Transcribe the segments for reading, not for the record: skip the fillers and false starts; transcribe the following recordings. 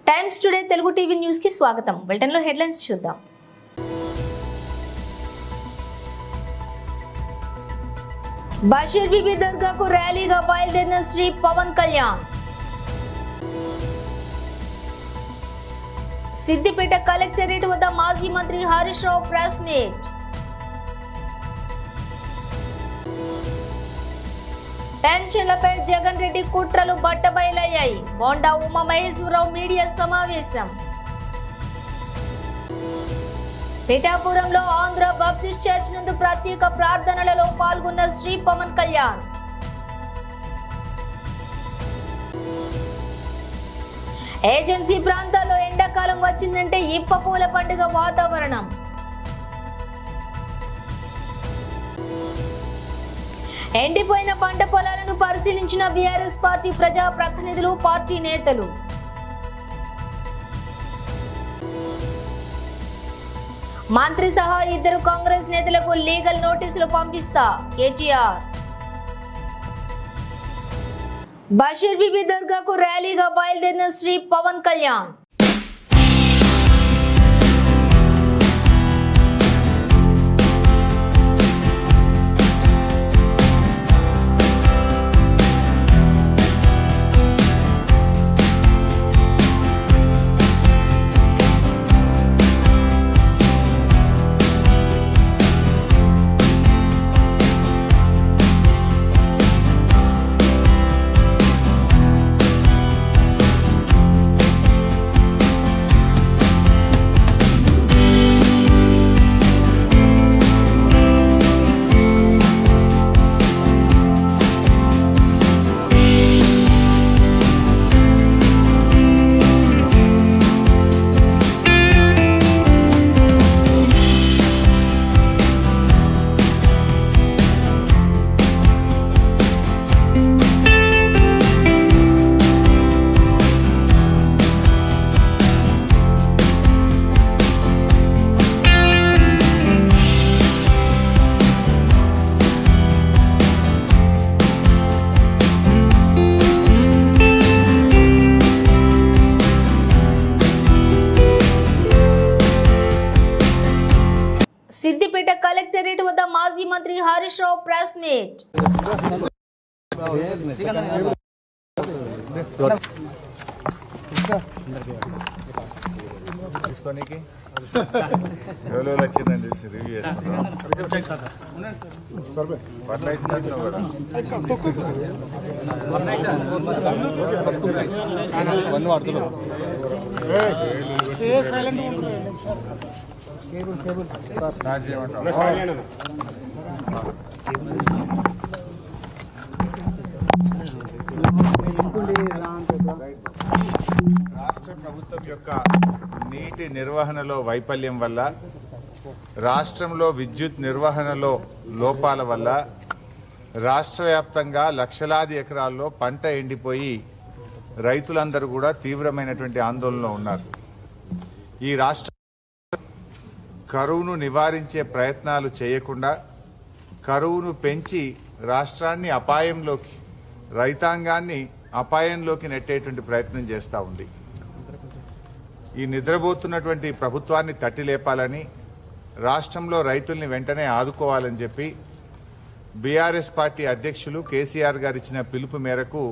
Times today Telugu TV news కి స్వాగతం. Bulletin లో హెడ్లైన్స్ చూద్దాం. బషీర్ బీబీ దర్గాకు ర్యాలీగా బయలుదేరిన శ్రీ పవన్ కళ్యాణ్. సిద్దిపేట కలెక్టరేట్ వద్ద మాజీ మంత్రి హరీష్ రావు ప్రెస్ మీట్. పెన్షన్లపై జగన్ రెడ్డి కుట్రలు బట్టబయలయ్యాయి. బోండా ఉమామహేశ్వరరావు మీడియా సమావేశం. పిఠాపురంలో ఆంధ్ర బాప్టిస్ట్ చర్చ్ నందు ప్రత్యేక ప్రార్థనలలో పాల్గొన్న శ్రీ పవన్ కళ్యాణ్. ఏజెన్సీ ప్రాంతాల్లో ఎండాకాలం వచ్చిందంటే ఇప్ప పూల పండుగ వాతావరణం. ఎండిపోయిన పంట పొలాలను పరిశీలించిన బీఆర్ఎస్ పార్టీ ప్రజా ప్రతినిధులు, పార్టీ నేతలు. మంత్రి సహా 2 కాంగ్రెస్ నేతలకు లీగల్ నోటీసులు పంపిస్తా కేటీఆర్. బషీర్ బీబీ దర్గాకు ర్యాలీగా బయలుదేరిన శ్రీ పవన్ కళ్యాణ్. సిద్దిపేట కలెక్టరేట్ వద్ద మాజీ మంత్రి హరీష్ రావు ప్రెస్ మీట్. తీసుకోనికి ఎవరు వచ్చిందండి రివ్యూ చేసుకున్నాం. పట్ల ఇచ్చినట్టున్నావు కదా. స్టార్ట్ చేయమంటావు. రాష్ట్ర ప్రభుత్వం యొక్క నీటి నిర్వహణలో వైఫల్యం వల్ల, రాష్ట్రంలో విద్యుత్ నిర్వహణలో లోపాల వల్ల రాష్ట్ర వ్యాప్తంగా లక్షలాది ఎకరాల్లో పంట ఎండిపోయి రైతులందరూ కూడా తీవ్రమైనటువంటి ఆందోళనలో ఉన్నారు. ఈ రాష్ట్ర కరువును నివారించే ప్రయత్నాలు చేయకుండా కరువును పెంచి రాష్ట్రాన్ని అపాయంలోకి, రైతాంగాన్ని అపాయంలోకి నెట్టేటువంటి ప్రయత్నం చేస్తూ ఉంది. ఈ నిద్రపోతున్నటువంటి ప్రభుత్వాన్ని తట్టి లేపాలని, రాష్ట్రంలో రైతుల్ని వెంటనే ఆదుకోవాలని చెప్పి బీఆర్ఎస్ పార్టీ అధ్యక్షులు కేసీఆర్ గారు ఇచ్చిన పిలుపు మేరకు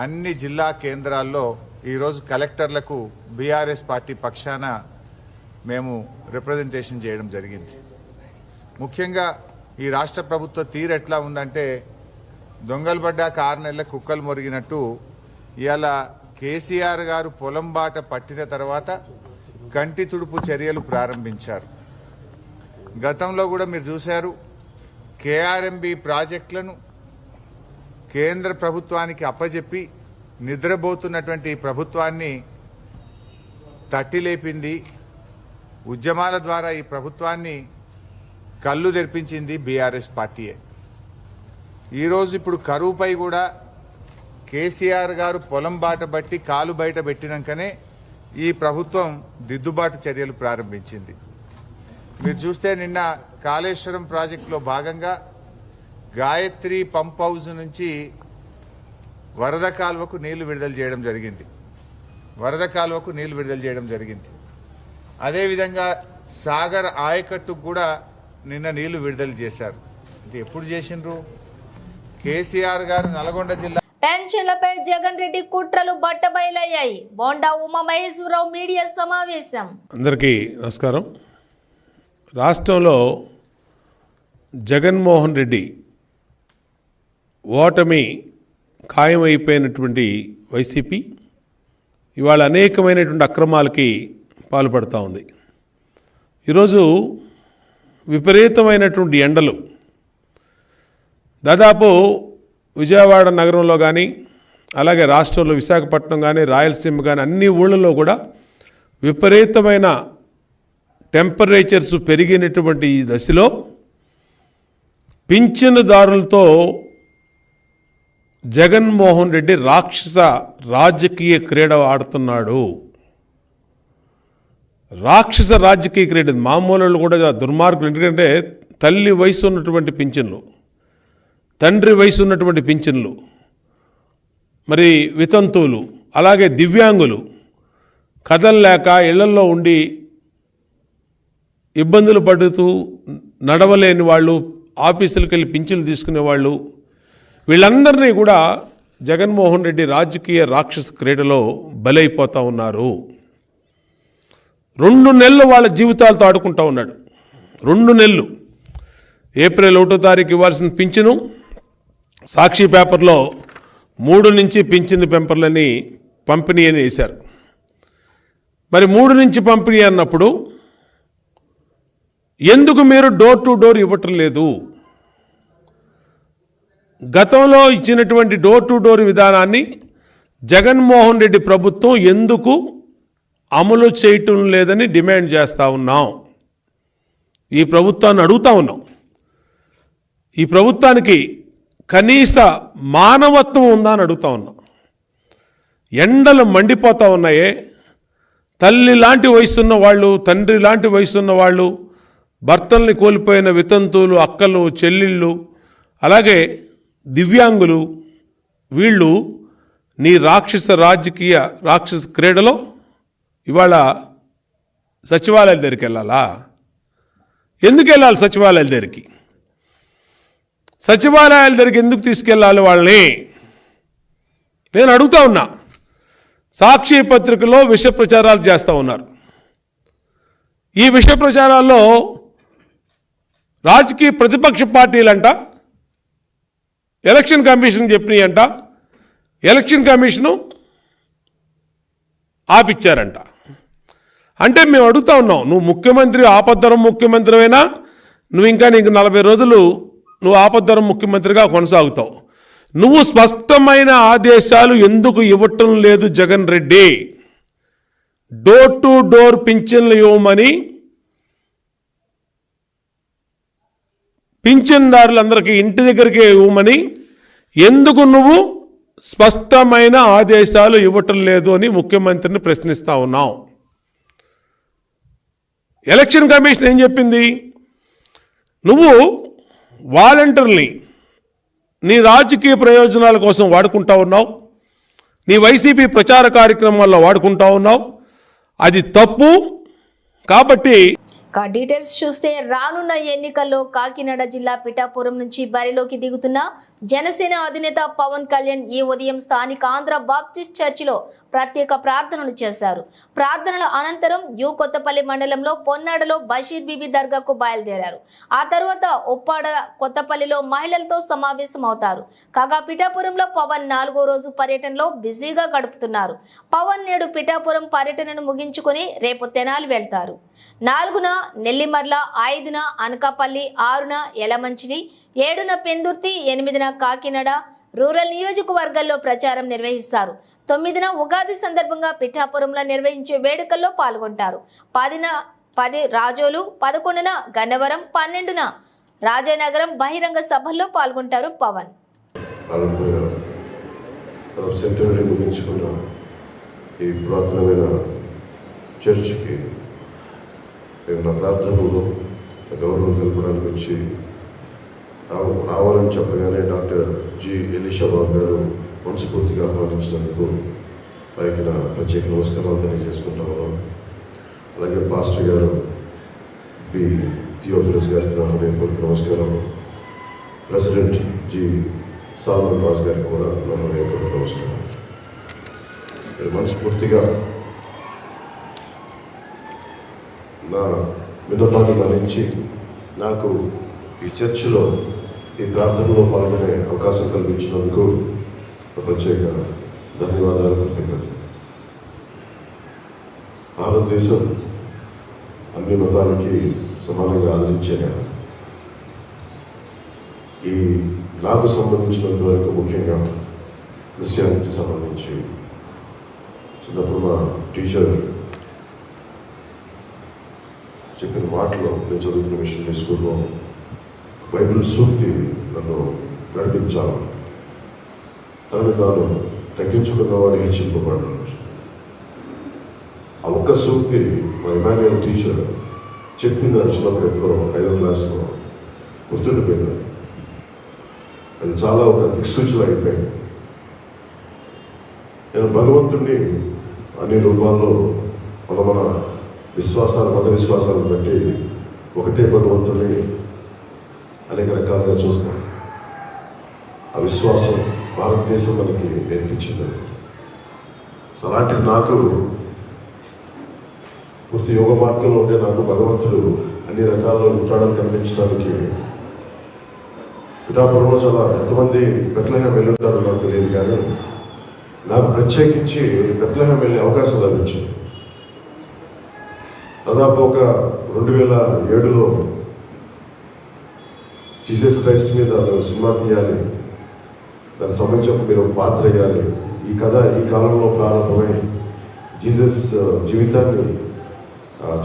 అన్ని జిల్లా కేంద్రాల్లో ఈరోజు కలెక్టర్లకు బీఆర్ఎస్ పార్టీ పక్షాన మేము రిప్రజెంటేషన్ చేయడం జరిగింది. ముఖ్యంగా ఈ రాష్ట్ర ప్రభుత్వ తీరు ఎట్లా ఉందంటే, దొంగలు పడ్డాక 6 నెలల కుక్కలు మొరిగినట్టు ఇవాళ కేసీఆర్ గారు పొలం బాట పట్టిన తర్వాత కంటి తుడుపు చర్యలు ప్రారంభించారు. గతంలో కూడా మీరు చూశారు, కేఆర్ఎంబి ప్రాజెక్టులను కేంద్ర ప్రభుత్వానికి అప్పజెప్పి నిద్రపోతున్నటువంటి ప్రభుత్వాన్ని తట్టిలేపింది. ఉద్యమాల ద్వారా ఈ ప్రభుత్వాన్ని కళ్ళు తెరిపించింది బీఆర్ఎస్ పార్టీయే. ఈరోజు ఇప్పుడు కరువుపై కూడా కేసీఆర్ గారు పొలం బాట బట్టి కాలు బయట పెట్టినాకనే ఈ ప్రభుత్వం దిద్దుబాటు చర్యలు ప్రారంభించింది. మీరు చూస్తే నిన్న కాళేశ్వరం ప్రాజెక్టులో భాగంగా గాయత్రి పంప్ హౌస్ నుంచి వరద కాలువకు నీళ్లు విడుదల చేయడం జరిగింది. వరద కాలువకు నీళ్లు విడుదల చేయడం జరిగింది. అదేవిధంగా సాగర్ ఆయకట్టుకు కూడా నిన్న నీళ్లు విడుదల చేశారు. ఇది ఎప్పుడు చేసిండ్రు? కేసీఆర్ గారు నల్గొండ జిల్లా పెన్షన్లపై జగన్ రెడ్డి కుట్రలు బట్టబయలయ్యాయి. బోండా ఉమామహేశ్వరరావు మీడియా సమావేశం. అందరికీ నమస్కారం. రాష్ట్రంలో జగన్మోహన్ రెడ్డి ఓటమి ఖాయమైపోయినటువంటి వైసీపీ ఇవాళ అనేకమైనటువంటి అక్రమాలకి పాల్పడుతూ ఉంది. ఈరోజు విపరీతమైనటువంటి ఎండలు దాదాపు విజయవాడ నగరంలో కానీ అలాగే రాష్ట్రంలో విశాఖపట్నం కానీ రాయలసీమ కానీ అన్ని ఊళ్ళలో కూడా విపరీతమైన టెంపరేచర్స్ పెరిగినటువంటి ఈ దశలో పింఛనుదారులతో జగన్మోహన్ రెడ్డి రాక్షస రాజకీయ క్రీడ ఆడుతున్నాడు. రాక్షస రాజకీయ క్రీడ. మామూలు కూడా దుర్మార్గులు. ఎందుకంటే తల్లి వయసు ఉన్నటువంటి పింఛన్లు, తండ్రి వయసు ఉన్నటువంటి పింఛన్లు, మరి వితంతువులు, అలాగే దివ్యాంగులు, కదలలేక ఇళ్లల్లో ఉండి ఇబ్బందులు పడుతూ నడవలేని వాళ్ళు, ఆఫీసులకు వెళ్ళి పింఛన్లు తీసుకునేవాళ్ళు, వీళ్ళందరినీ కూడా జగన్మోహన్ రెడ్డి రాజకీయ రాక్షస క్రీడలో బలైపోతూ ఉన్నారు. 2 నెలలు వాళ్ళ జీవితాలతో ఆడుకుంటూ ఉన్నాడు. 2 నెలలు. ఏప్రిల్ 1వ తారీఖు ఇవ్వాల్సిన పింఛను సాక్షి పేపర్లో 3 నుంచి పింఛను పెంపర్లని పంపిణీ అని వేశారు. మరి 3 నుంచి పంపిణీ అన్నప్పుడు ఎందుకు మీరు డోర్ టు డోర్ ఇవ్వటం లేదు? గతంలో ఇచ్చినటువంటి డోర్ టు డోర్ విధానాన్ని జగన్మోహన్ రెడ్డి ప్రభుత్వం ఎందుకు అమలు చేయటం లేదని డిమాండ్ చేస్తూ ఉన్నాం. ఈ ప్రభుత్వాన్ని అడుగుతూ ఉన్నాం. ఈ ప్రభుత్వానికి కనీస మానవత్వం ఉందా అని అడుగుతూ ఉన్నాం. ఎండలు మండిపోతూ ఉన్నాయే. తల్లి లాంటి వయసున్న వాళ్ళు, తండ్రి లాంటి వయసున్న వాళ్ళు, భర్తల్ని కోల్పోయిన వితంతువులు, అక్కలు, చెల్లెళ్ళు, అలాగే దివ్యాంగులు, వీళ్ళు నీ రాక్షస క్రీడలో ఇవాళ సచివాలయాల దగ్గరికి వెళ్ళాలా? ఎందుకు వెళ్ళాలి సచివాలయాల దగ్గరికి? సచివాలయాల దగ్గరికి ఎందుకు తీసుకెళ్ళాలి వాళ్ళని? నేను అడుగుతా ఉన్నా. సాక్షి పత్రికలో విష ప్రచారాలు చేస్తూ ఉన్నారు. ఈ విష ప్రచారాల్లో రాజకీయ ప్రతిపక్ష పార్టీలంట ఎలక్షన్ కమిషన్ చెప్పినాయంట, ఎలక్షన్ కమిషను ఆపిచ్చారంట. అంటే మేము అడుగుతా ఉన్నాం, నువ్వు ముఖ్యమంత్రి, ఆపద్ధరం ముఖ్యమంత్రివైనా నువ్వు ఇంకా నీకు 40 రోజులు నువ్వు ఆపద్ధరం ముఖ్యమంత్రిగా కొనసాగుతావు. నువ్వు స్పష్టమైన ఆదేశాలు ఎందుకు ఇవ్వటం లేదు Jagan Reddy? Door to door పింఛన్లు ఇవ్వమని పింఛన్దారులందరికీ ఇంటి దగ్గరికి ఇవ్వమని ఎందుకు నువ్వు స్పష్టమైన ఆదేశాలు ఇవ్వటం లేదు అని ముఖ్యమంత్రిని ప్రశ్నిస్తూ ఉన్నాం. ఎలక్షన్ కమిషన్ ఏం చెప్పింది? నువ్వు వాలంటీర్ని నీ రాజకీయ ప్రయోజనాల కోసం వాడుకుంటా ఉన్నావు, నీ వైసీపీ ప్రచార కార్యక్రమాల్లో వాడుకుంటా ఉన్నావు. అది తప్పు. కాబట్టి డీటెయిల్స్ చూస్తే రానున్న ఎన్నికల్లో కాకినాడ జిల్లా పిఠాపురం నుంచి బరిలోకి దిగుతున్న జనసేన అధినేత పవన్ కళ్యాణ్ ఈ ఉదయం స్థానిక ఆంధ్ర బాప్టిస్ట్ చర్చిలో ప్రత్యేక ప్రార్థనలు చేశారు. ప్రార్థనల అనంతరం యు కొత్తపల్లి మండలంలో పొన్నాడలో బషీర్ బీబీ దర్గాకు బయలుదేరారు. ఆ తర్వాత ఉప్పాడ కొత్తపల్లిలో మహిళలతో సమావేశం అవుతారు. కాగా పిఠాపురంలో పవన్ 4వ రోజు పర్యటనలో బిజీగా గడుపుతున్నారు. పవన్ నేడు పిఠాపురం పర్యటనను ముగించుకుని రేపు తెనాలి వెళ్తారు. 4న నెల్లిమర్ల, 5న అనకాపల్లి, 6న యలమంచిలి, 7న పెందుర్తి, 8న కాకినాడ రూరల్ నియోజకవర్గాల్లో ప్రచారం నిర్వహిస్తారు. 9న ఉగాది సందర్భంగా పిఠాపురంలో నిర్వహించే వేడుకల్లో పాల్గొంటారు. 10 రాజోలు, 11న గన్నవరం, 12న రాజానగరం బహిరంగ సభల్లో పాల్గొంటారు పవన్. చర్చికి నా ప్రార్థనలో గౌరవం తెలపడానికి వచ్చి రావాలని చెప్పగానే డాక్టర్ జి ఎలీషా బాబు గారు మనస్ఫూర్తిగా ఆహ్వానించినందుకు వారికి నా ప్రత్యేక నమస్కారాలు తెలియజేసుకుంటా ఉన్నాను. అలాగే పాస్టర్ గారు బి థియోఫిలస్ గారికి నా హృదయపూర్వక నమస్కారం. ప్రెసిడెంట్ జి సాల్మన్ రాజు గారికి కూడా నా హృదయపూర్వక నమస్కారం. మనస్ఫూర్తిగా నా విన్నపాన్ని మన్నించి నాకు ఈ చర్చిలో ఈ ప్రార్థనలో పాల్గొనే అవకాశం కల్పించినందుకు ప్రత్యేక ధన్యవాదాలు, కృతజ్ఞతలు. భారతదేశం అన్ని మతాలకి సమానంగా ఆదరించే ఈ నాకు సంబంధించినంత వరకు ముఖ్యంగా క్రిస్టియానిటీకి సంబంధించి చిన్నప్పుడు మా టీచర్ చెప్పిన మాటలో నేను చదువుకున్న మిషనరీ స్కూల్లో బైబిల్ సూక్తి నన్ను నడిపించాలి. తనని తాను తగ్గించుకున్నవాడు హెచ్చింపబడను. ఆ ఒక్క సూక్తి మా ఇమాన్యుయల్ టీచర్ చెప్పింది నడిచినప్పుడు ఎప్పుడో 5వ క్లాస్లో గుర్తుండిపోయింది. అది చాలా ఒక దిక్సూచన అయిపోయింది. నేను భగవంతుడిని అన్ని రూపాల్లో మన విశ్వాసాలు, మత విశ్వాసాలను బట్టి ఒకటే భగవంతుడిని అనేక రకాలుగా చూస్తాం. ఆ విశ్వాసం భారతదేశం మనకి నేర్పించింది. అలాంటి నాకు పూర్తి యోగ మార్గంలో ఉండే నాకు భగవంతుడు అన్ని రకాల్లో ఉంటాడని కనిపించడానికి పిఠాపురంలో చాలా ఎంతమంది బెత్లెహేం వెళ్ళుంటారో నాకు తెలియదు, కానీ నాకు ప్రత్యేకించి బెత్లెహేం వెళ్ళే అవకాశం లభించింది. దాదాపు ఒక 2007లో జీసస్ క్రైస్ట్ మీద సినిమా తీయాలి, దానికి సంబంధించి మీరు పాత్ర వేయాలి. ఈ కథ ఈ కాలంలో ప్రారంభమై జీసస్ జీవితాన్ని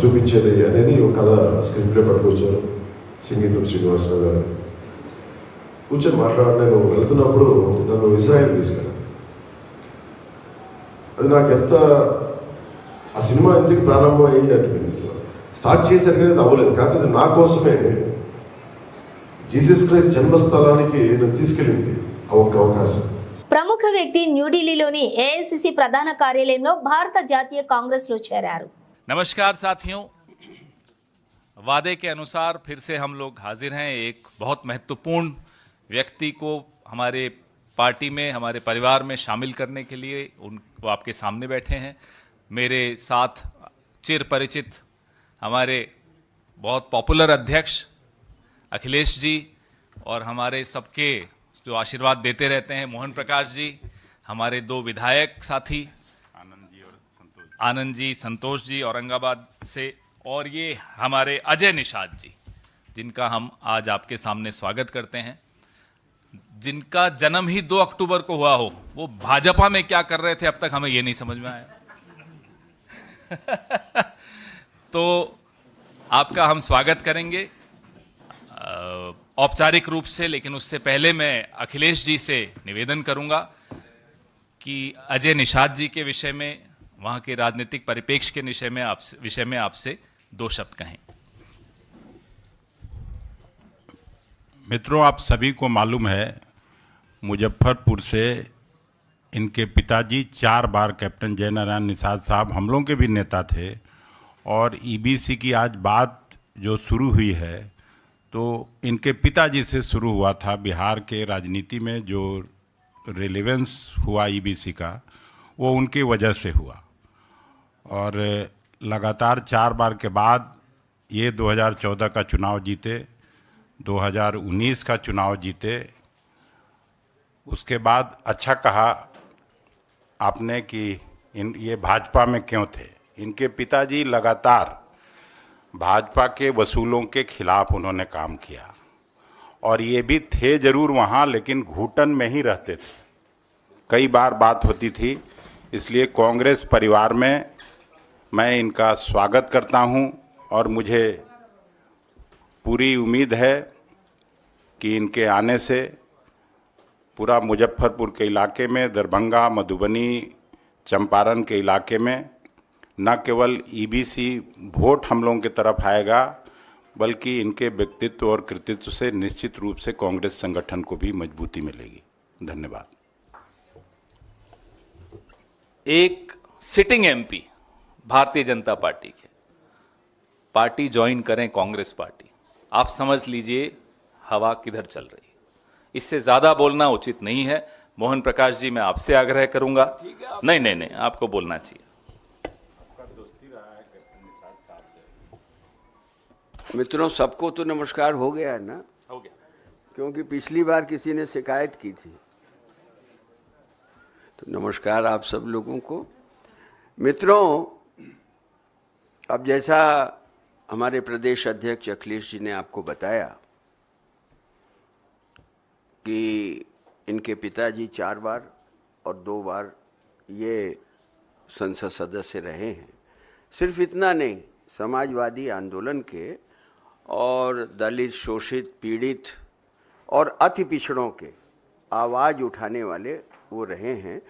చూపించేది అనేది ఒక కథ స్క్రిప్ట్లో పట్టుకొచ్చారు సంగీతం శ్రీనివాసరావు గారు. కూర్చొని నేను వెళ్తున్నప్పుడు నన్ను ఇజ్రాయెల్ తీసుకెళ్ళాను. అది నాకు ఎంత ఆ సినిమా ఎందుకు ప్రారంభం అయింది అంటే స్టార్ట్ చేశారు కానీ అది అవ్వలేదు. కాకపోతే నా కోసమే జీసస్ క్రైస్ట్ జన్మస్థలానికి నన్ను తీసుకెళ్ళింది ఆ ఒక్క అవకాశం. ప్రముఖ వ్యక్తి న్యూఢిల్లీలోని ఏఐసిసి ప్రధాన కార్యాలయంలో భారత జాతీయ కాంగ్రెస్ లో చేరారు. नमस्कार साथियों, वादे के अनुसार फिर से हम लोग हाजिर हैं एक बहुत महत्वपूर्ण व्यक्ति को हमारे पार्टी में, हमारे परिवार में शामिल करने के लिए. उनको आपके सामने बैठे हैं. मेरे साथ चिर परिचित हमारे बहुत पॉपुलर अध्यक्ष अखिलेश जी और हमारे सबके जो आशीर्वाद देते रहते हैं मोहन प्रकाश जी, हमारे 2 विधायक साथी आनंद जी, संतोष जी औरंगाबाद से, और ये हमारे अजय निषाद जी, जिनका हम आज आपके सामने स्वागत करते हैं. जिनका जन्म ही 2 अक्टूबर को हुआ हो, वो भाजपा में क्या कर रहे थे अब तक हमें ये नहीं समझ में आया. तो आपका हम स्वागत करेंगे औपचारिक रूप से, लेकिन उससे पहले मैं अखिलेश जी से निवेदन करूंगा कि अजय निषाद जी के विषय में, वहाँ के राजनीतिक परिप्रेक्ष्य के विषय में आपसे 2 शब्द कहें. मित्रों, आप सभी को मालूम है मुजफ्फरपुर से इनके पिताजी 4 बार कैप्टन जयनारायण निषाद साहब हम लोगों के भी नेता थे. और ईबीसी की आज बात जो शुरू हुई है तो इनके पिताजी से शुरू हुआ था. बिहार के राजनीति में जो रिलेवेंस हुआ ईबीसी का, वो उनकी वजह से हुआ. और लगातार 4 बार के बाद ये 2014 का चुनाव जीते, 2019 का चुनाव जीते. उसके बाद अच्छा कहा आपने कि ये भाजपा में क्यों थे. इनके पिताजी लगातार भाजपा के वसूलों के खिलाफ उन्होंने काम किया, और ये भी थे जरूर वहाँ, लेकिन घुटन में ही रहते थे. कई बार बात होती थी. इसलिए कांग्रेस परिवार में मैं इनका स्वागत करता हूँ, और मुझे पूरी उम्मीद है कि इनके आने से पूरा मुजफ्फरपुर के इलाके में, दरभंगा, मधुबनी, चंपारण के इलाके में न केवल ईबीसी वोट हम लोगों की तरफ आएगा, बल्कि इनके व्यक्तित्व और कृतित्व से निश्चित रूप से कांग्रेस संगठन को भी मजबूती मिलेगी. धन्यवाद. एक sitting MP Bharatiya Janata party के पार्टी ज्वाइन करें कांग्रेस पार्टी, आप समझ लीजिए हवा किधर चल रही है। इससे ज्यादा बोलना उचित नहीं है। मोहन प्रकाश जी, मैं आपसे आग्रह करूंगा। नहीं, आपको बोलना चाहिए। मित्रों, सबको तो नमस्कार हो गया है ना? हो गया। क्योंकि पिछली बार किसी ने शिकायत की थी, तो नमस्कार आप सब लोगों को। मित्रों, अब जैसा हमारे प्रदेश अध्यक्ष अखिलेश जी ने आपको बताया कि इनके पिताजी 4 बार और 2 बार ये संसद सदस्य रहे हैं। सिर्फ इतना नहीं, समाजवादी आंदोलन के और दलित, शोषित, पीड़ित और अति पिछड़ों के आवाज़ उठाने वाले वो रहे हैं,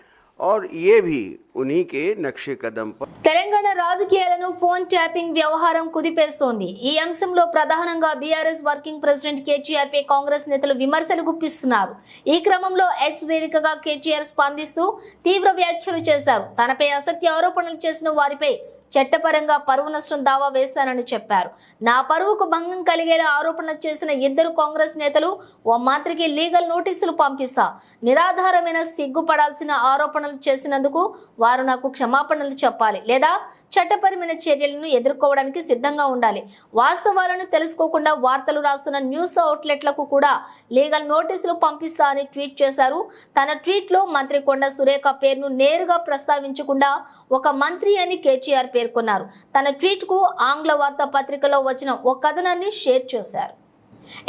और ये भी उन्हीं के नक्शे कदम पर। తెలంగాణ రాజకీయాలను ఫోన్ ట్యాపింగ్ వ్యవహారం కుదిపేస్తోంది. ఈ అంశంలో ప్రధానంగా బీఆర్ఎస్ వర్కింగ్ ప్రెసిడెంట్ కేటీఆర్ పై కాంగ్రెస్ నేతలు విమర్శలు గుప్పిస్తున్నారు. ఈ క్రమంలో ఎక్స్ వేదికగా కేటీఆర్ స్పందిస్తూ తీవ్ర వ్యాఖ్యలు చేశారు. తనపై అసత్య ఆరోపణలు చేసిన వారిపై చట్టపరంగా పరువు నష్టం దావా వేస్తానని చెప్పారు. నా పరువుకు భంగం కలిగేలా ఆరోపణలు చేసిన 2 కాంగ్రెస్ నేతలు ఓ మంత్రికి లీగల్ నోటీసులు పంపిస్తా. నిరాధారమైన సిగ్గుపడాల్సిన ఆరోపణలు చేసినందుకు వారు నాకు క్షమాపణలు చెప్పాలి, లేదా చట్టపరమైన చర్యలను ఎదుర్కోవడానికి సిద్ధంగా ఉండాలి. వాస్తవాలను తెలుసుకోకుండా వార్తలు రాస్తున్న న్యూస్ అవుట్లెట్లకు కూడా లీగల్ నోటీసులు పంపిస్తా అని ట్వీట్ చేశారు. తన ట్వీట్లో మంత్రి కొండ సురేఖ పేరును నేరుగా ప్రస్తావించకుండా ఒక మంత్రి అని కేటీఆర్ పేర్కొన్నారు. తన ట్వీట్ కు ఆంగ్ల వార్తా పత్రికలో వచ్చిన ఒక కథనాన్ని షేర్ చేశారు.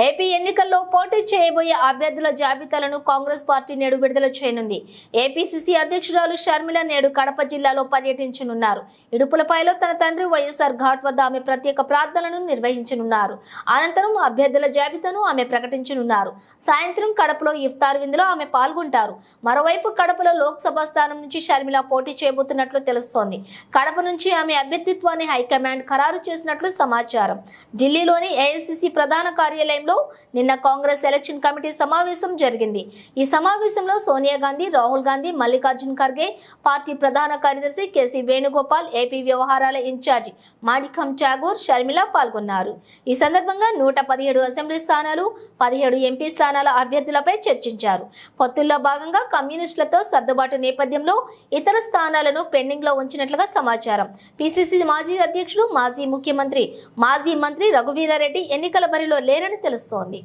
ఏపీ ఎన్నికల్లో పోటీ చేయబోయే అభ్యర్థుల జాబితాలను కాంగ్రెస్ పార్టీ నేడు విడుదల చేయనుంది. ఏపీసీసీ అధ్యక్షురాలు షర్మిల నేడు కడప జిల్లాలో పర్యటించనున్నారు. ఇడుపులపాయలో తన తండ్రి వైఎస్ఆర్ ఘాట్ వద్ద ఆమె ప్రత్యేక ప్రార్థనలను నిర్వహించనున్నారు. అనంతరం అభ్యర్థుల జాబితాను ఆమె ప్రకటించనున్నారు. సాయంత్రం కడపలో ఇఫ్తార్ విందులో ఆమె పాల్గొంటారు. మరోవైపు కడపలో లోక్సభ స్థానం నుంచి షర్మిల పోటీ చేయబోతున్నట్లు తెలుస్తోంది. కడప నుంచి ఆమె అభ్యర్థిత్వాన్ని హైకమాండ్ ఖరారు చేసినట్లు సమాచారం. ఢిల్లీలోని ఏఐసీసీ ప్రధాన కార్యాలయంలో నిన్న కాంగ్రెస్ ఎలక్షన్ కమిటీ సమావేశం జరిగింది. ఈ సమావేశంలో సోనియా గాంధీ, రాహుల్ గాంధీ, మల్లికార్జున్ ఖర్గే, పార్టీ ప్రధాన కార్యదర్శి కేసీ వేణుగోపాల్, ఏపీ వ్యవహారాల ఇన్ఛార్జి మాణిక్యం ఠాగూర్, షర్మిల పాల్గొన్నారు. ఈ సందర్భంగా 117 అసెంబ్లీ స్థానాలు, 17 ఎంపీ స్థానాల అభ్యర్థులపై చర్చించారు. పొత్తుల్లో భాగంగా కమ్యూనిస్టులతో సర్దుబాటు నేపథ్యంలో ఇతర స్థానాలను పెండింగ్ లో ఉంచినట్లుగా సమాచారం. పిసిసి మాజీ అధ్యక్షుడు, మాజీ ముఖ్యమంత్రి, మాజీ మంత్రి రఘువీరారెడ్డి ఎన్నికల బరిలో లేరని తెలుస్తోంది.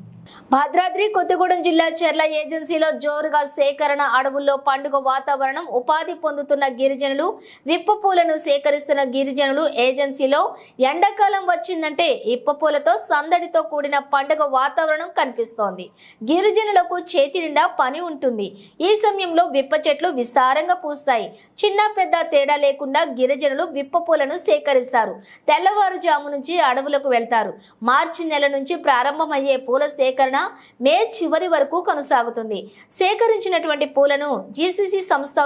భద్రాద్రి కొత్తగూడెం జిల్లా చెర్ల ఏజెన్సీలో జోరుగా సేకరణ, అడవుల్లో పండుగ వాతావరణం. ఉపాధి పొందుతున్న గిరిజనులు, విప్ప పూలను సేకరిస్తున్న గిరిజనులు. ఏజెన్సీలో ఎండాకాలం వచ్చిందంటే ఇప్ప పూలతో సందడితో కూడిన పండుగ వాతావరణం కనిపిస్తోంది. గిరిజనులకు చేతి నిండా పని ఉంటుంది. ఈ సమయంలో విప్ప చెట్లు విస్తారంగా పూస్తాయి. చిన్న పెద్ద తేడా లేకుండా గిరిజనులు విప్ప పూలను సేకరిస్తారు. తెల్లవారుజాము నుంచి అడవులకు వెళ్తారు. మార్చి నెల నుంచి ప్రారంభమయ్యే పూల సేకరణ మే చివరి వరకు కొనసాగుతుంది. సేకరించినటువంటి పూలను జీసీసీ సంస్థ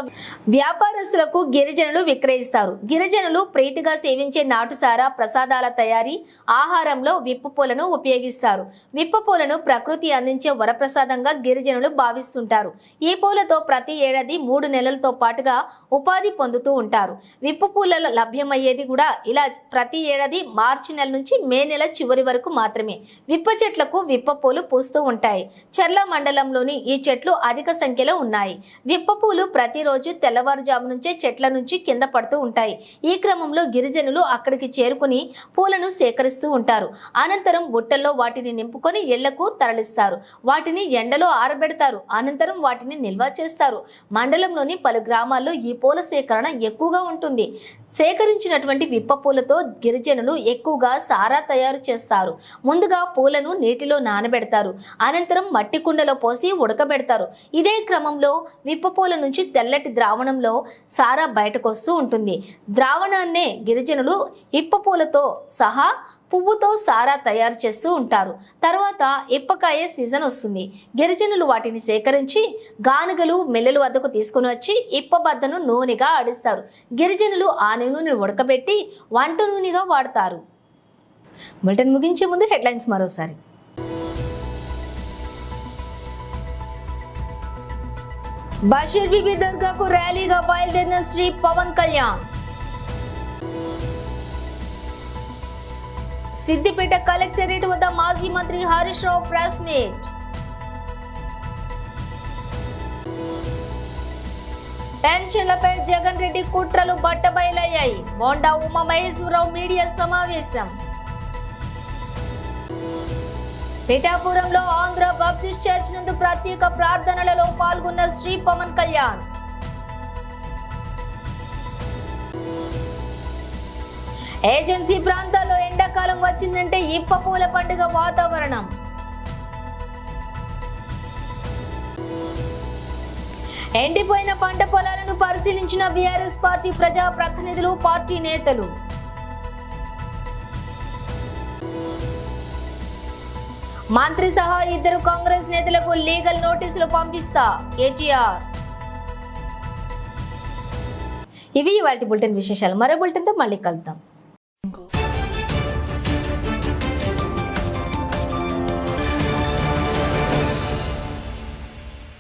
వ్యాపారస్తులకు గిరిజనులు విక్రయిస్తారు. గిరిజనులు ప్రీతిగా సేవించే నాటుసారా, ప్రసాదాల తయారీ, ఆహారంలో విప్ప పూలను ఉపయోగిస్తారు. విప్ప పూలను ప్రకృతి అందించే వరప్రసాదంగా గిరిజనులు భావిస్తుంటారు. ఈ పూలతో ప్రతి ఏడాది 3 నెలలతో పాటుగా ఉపాధి పొందుతూ ఉంటారు. విప్ప పూలలో లభ్యమయ్యేది కూడా ఇలా ప్రతి ఏడాది మార్చి నెల నుంచి మే నెల చివరి వరకు మాత్రమే. విప్ప చెట్లకు విప్ప పూలు పూస్తూ ఉంటాయి. చర్ల మండలంలోని ఈ చెట్లు అధిక సంఖ్యలో ఉన్నాయి. విప్ప పూలు ప్రతిరోజు తెల్లవారుజాము నుంచే చెట్ల నుంచి కింద పడుతూ ఉంటాయి. ఈ క్రమంలో గిరిజనులు అక్కడికి చేరుకుని పూలను సేకరిస్తూ ఉంటారు. అనంతరం బుట్టల్లో వాటిని నింపుకొని ఇళ్లకు తరలిస్తారు. వాటిని ఎండలో ఆరబెడతారు. అనంతరం వాటిని నిల్వ చేస్తారు. మండలంలోని పలు గ్రామాల్లో ఈ పూల సేకరణ ఎక్కువగా ఉంటుంది. సేకరించినటువంటి విప్ప పూలతో గిరిజనులు ఎక్కువగా సారా తయారు చేస్తారు. ముందుగా పూలను నీటిలో నానబెడతారు. అనంతరం మట్టి కుండలో పోసి ఉడకబెడతారు. ఇదే క్రమంలో విప్ప పూల నుంచి తెల్లటి ద్రావణంలో సారా బయటకు వస్తూ ఉంటుంది. ద్రావణాన్నే గిరిజనులు ఇప్ప పూలతో సహా పువ్వుతో సారా తయారు చేస్తూ ఉంటారు. తర్వాత ఇప్పకాయ సీజన్ వస్తుంది. గిరిజనులు వాటిని సేకరించి గానుగలు, మిల్లెలు వద్దకు తీసుకుని వచ్చి ఇప్ప బద్దను నూనెగా ఆడిస్తారు. గిరిజనులు ఆ నూనెను ఉడకబెట్టి వంట నూనెగా వాడతారు. బులెటిన్ ముగించే ముందు హెడ్లైన్స్ మరోసారి. బషీర్ బీబీ దర్గాకు ర్యాలీగా బయలుదేరిన శ్రీ పవన్ కళ్యాణ్. సిద్దిపేట కలెక్టరేట్ వద్ద మాజీ మంత్రి హరీష్ రావు ప్రెస్ మీట్. పెన్షన్లపై జగన్ రెడ్డి కుట్రలు బట్టబయలయ్యాయి. బోండా ఉమా మహేశ్వరరావు మీడియా సమావేశం. పిఠాపురంలో ఆంధ్ర బాప్టిస్ట్ చర్చ్ నందు ప్రత్యేక ప్రార్థనలలో పాల్గొన్న శ్రీ పవన్ కళ్యాణ్. ఏజెన్సీ ప్రాంతాల్లో ఎండాకాలం వచ్చిందంటే ఇప్ప పూల పండుగ వాతావరణం. ఎండిపోయిన పంట పొలాలను పరిశీలించిన బీఆర్ఎస్ పార్టీ ప్రజా ప్రతినిధులు, పార్టీ నేతలు. మంత్రి సహా 2 కాంగ్రెస్ నేతలకు లీగల్ నోటీసులు పంపిస్తా కేటీఆర్. ఇవి ఇవాల్టి బులెటిన్ విశేషాలు. మరో బులెటిన్తో మళ్ళీ కలుద్దాం.